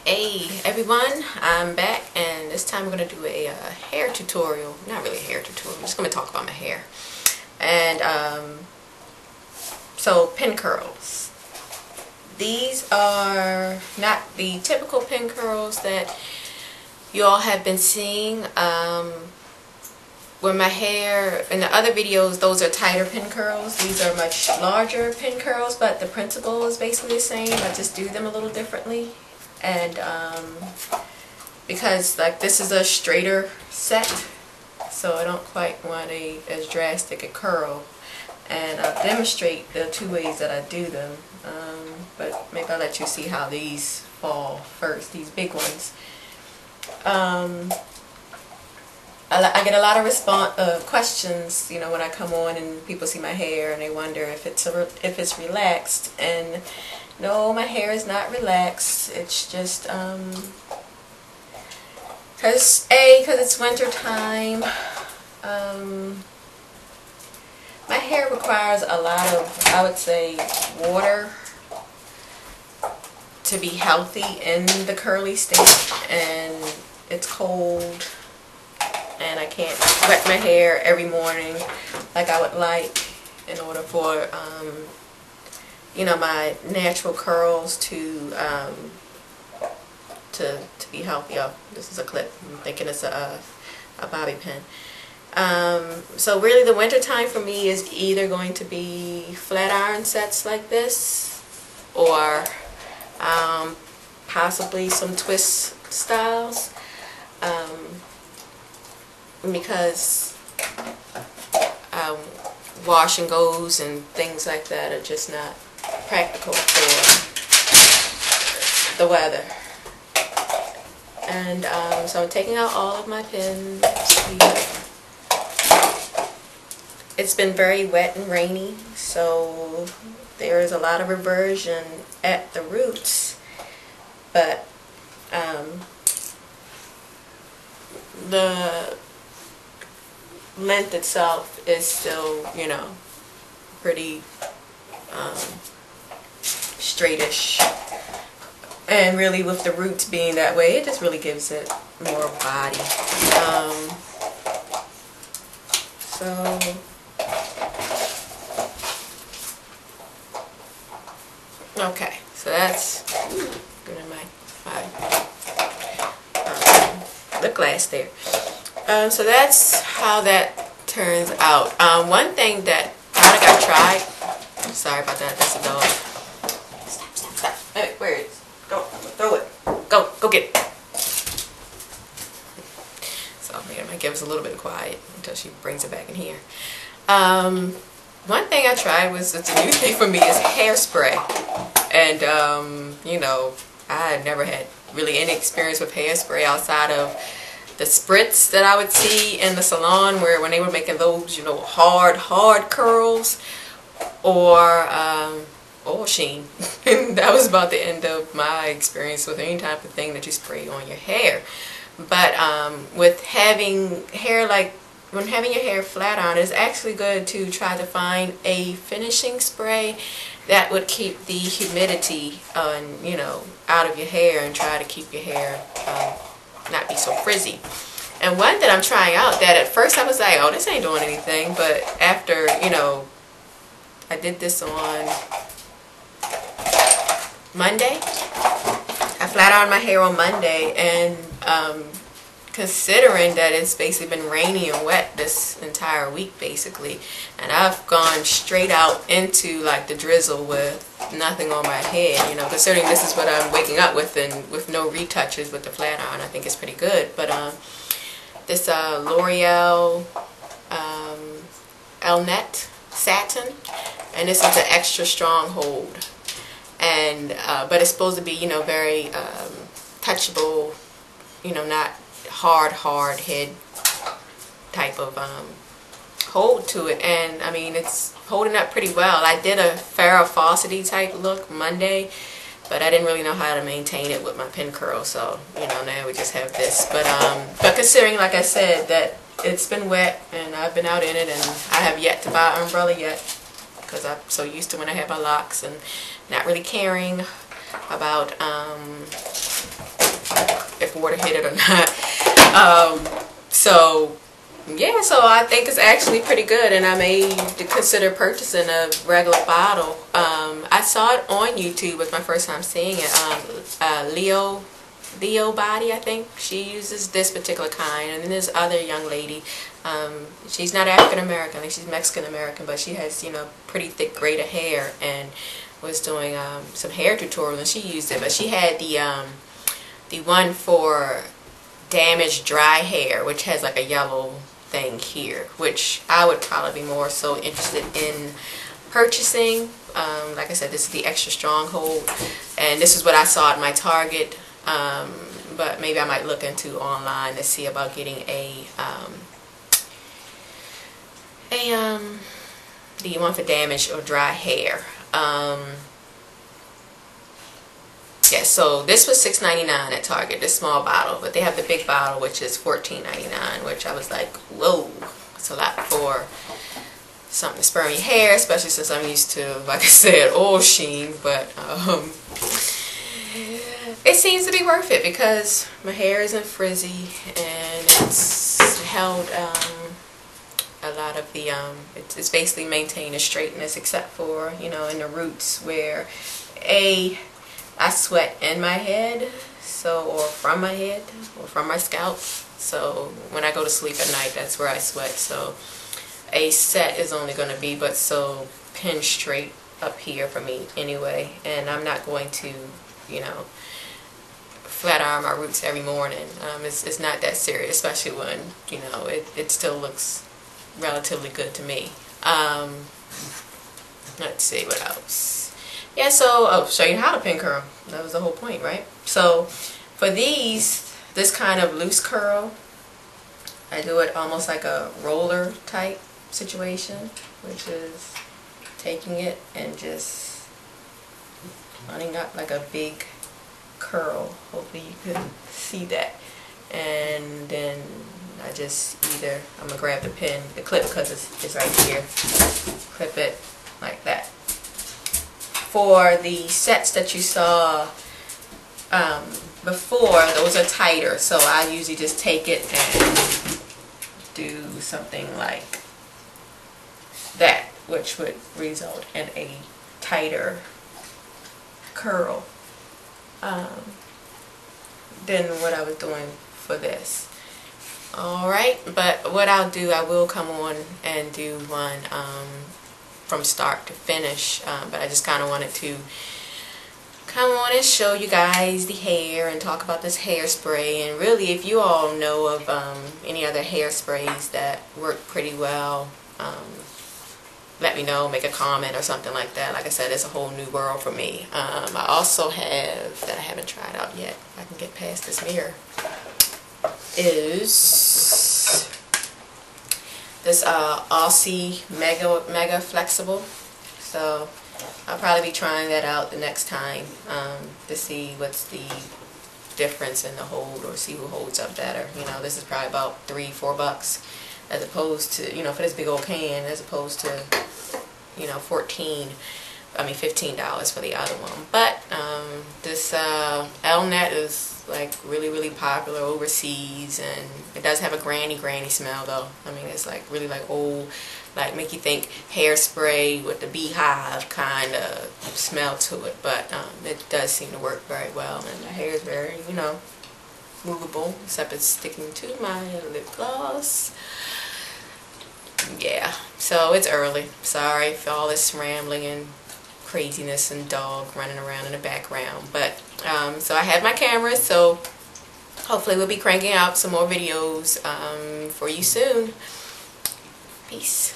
Hey everyone, I'm back, and this time we're going to do a hair tutorial. Not really a hair tutorial, I'm just going to talk about my hair. And so pin curls. These are not the typical pin curls that you all have been seeing. With my hair, in the other videos, those are tighter pin curls. These are much larger pin curls, but the principle is basically the same. I just do them a little differently. And because like this is a straighter set, so I don't quite want as drastic a curl. And I'll demonstrate the two ways that I do them. But maybe I'll let you see how these fall first, these big ones. I get a lot of questions, you know, when I come on and people see my hair and they wonder if it's relaxed. And no, my hair is not relaxed. It's just because it's winter time. My hair requires a lot of, I would say, water to be healthy in the curly state, and it's cold. And I can't wet my hair every morning like I would like in order for you know, my natural curls to be healthy. Oh, this is a clip. I'm thinking it's a bobby pin. So really the winter time for me is either going to be flat iron sets like this, or possibly some twist styles. Because wash and goes and things like that are just not practical for the weather. And so I'm taking out all of my pins here. It's been very wet and rainy, so there is a lot of reversion at the roots, but the length itself is still, you know, pretty straightish. And really with the roots being that way, it just really gives it more body. Okay, so that's good in my lip gloss there. So that's how that turns out. One thing that I think I tried. Sorry about that. That's a dog. Stop. Hey, where is it? Go, throw it. Go get it. So yeah, I might give us a little bit of quiet until she brings it back in here. One thing I tried was, it's a new thing for me, is hairspray. And you know, I had never had really any experience with hairspray outside of the spritz that I would see in the salon, where when they were making those, you know, hard curls, or Sheen. And that was about the end of my experience with any type of thing that you spray on your hair. But with having hair when having your hair flat iron, it's actually good to try to find a finishing spray that would keep the humidity you know, out of your hair, and try to keep your hair not be so frizzy. And one that I'm trying out, that at first I was like, oh, this ain't doing anything, but after, you know, I did this on Monday. I flat ironed my hair on Monday, and considering that it's basically been rainy and wet this entire week basically, and I've gone straight out into like the drizzle with nothing on my head, you know, considering this is what I'm waking up with, and with no retouches with the flat iron, I think it's pretty good. But this L'Oreal Elnett satin, and this is the extra strong hold, and but it's supposed to be, you know, very touchable, you know, not hard head type of hold to it. And I mean, it's holding up pretty well. I did a Farrah Fawcett type look Monday, but I didn't really know how to maintain it with my pin curl, so you know, now we just have this. But considering, like I said, that it's been wet and I've been out in it, and I have yet to buy an umbrella yet, because I'm so used to when I have my locks and not really caring about afford to hit it or not. So yeah, so I think it's actually pretty good, and I may consider purchasing a regular bottle. I saw it on YouTube. Was my first time seeing it. Leo Body, I think she uses this particular kind, and then there's other young lady. She's not African American, I think she's Mexican American, but she has, you know, pretty thick braided hair, and was doing some hair tutorials, and she used it. But she had the one for damaged dry hair, which has like a yellow thing here, which I would probably be more so interested in purchasing. Like I said, this is the extra stronghold, and this is what I saw at my Target. But maybe I might look into online to see about getting the one for damaged or dry hair. Yeah, so this was $6.99 at Target, this small bottle, but they have the big bottle, which is $14.99, which I was like, whoa, it's a lot for something to spray on your hair, especially since I'm used to, like I said, oil sheen. But it seems to be worth it because my hair isn't frizzy, and it's held a lot of the it's basically maintained a straightness, except for, you know, in the roots where I sweat in my head, so, or from my head, or from my scalp. So when I go to sleep at night, that's where I sweat. So a set is only going to be but so pin straight up here for me anyway, and I'm not going to, you know, flat iron my roots every morning. It's not that serious, especially when, you know, it still looks relatively good to me. Let's see what else. Yeah, so I'll show you how to pin curl. That was the whole point, right? So for this kind of loose curl, I do it almost like a roller type situation, which is taking it and just running up like a big curl. Hopefully you can see that. And then I just I'm gonna grab the clip, because it's right here, clip it like that. For the sets that you saw before, those are tighter, so I usually just take it and do something like that, which would result in a tighter curl than what I was doing for this. Alright, but what I'll do, I will come on and do one from start to finish, but I just kind of wanted to come on and show you guys the hair and talk about this hairspray. And really, if you all know of any other hairsprays that work pretty well, let me know, make a comment or something like that. Like I said, it's a whole new world for me. I also have, that I haven't tried out yet, if I can get past this mirror, is this Aussie Mega Flexible. So I'll probably be trying that out the next time to see what's the difference in the hold, or see who holds up better. You know, this is probably about $3-4 bucks, as opposed to, you know, for this big old can, as opposed to, you know, $15 for the other one. But this Elnett is like really popular overseas, and it does have a granny smell though. I mean, it's like really like old, like make you think hairspray with the beehive kind of smell to it. But it does seem to work very well, and the hair is very, you know, movable, except it's sticking to my lip gloss. Yeah, so it's early. Sorry for all this rambling and craziness and dog running around in the background. But so I have my camera, so hopefully we'll be cranking out some more videos for you soon. Peace.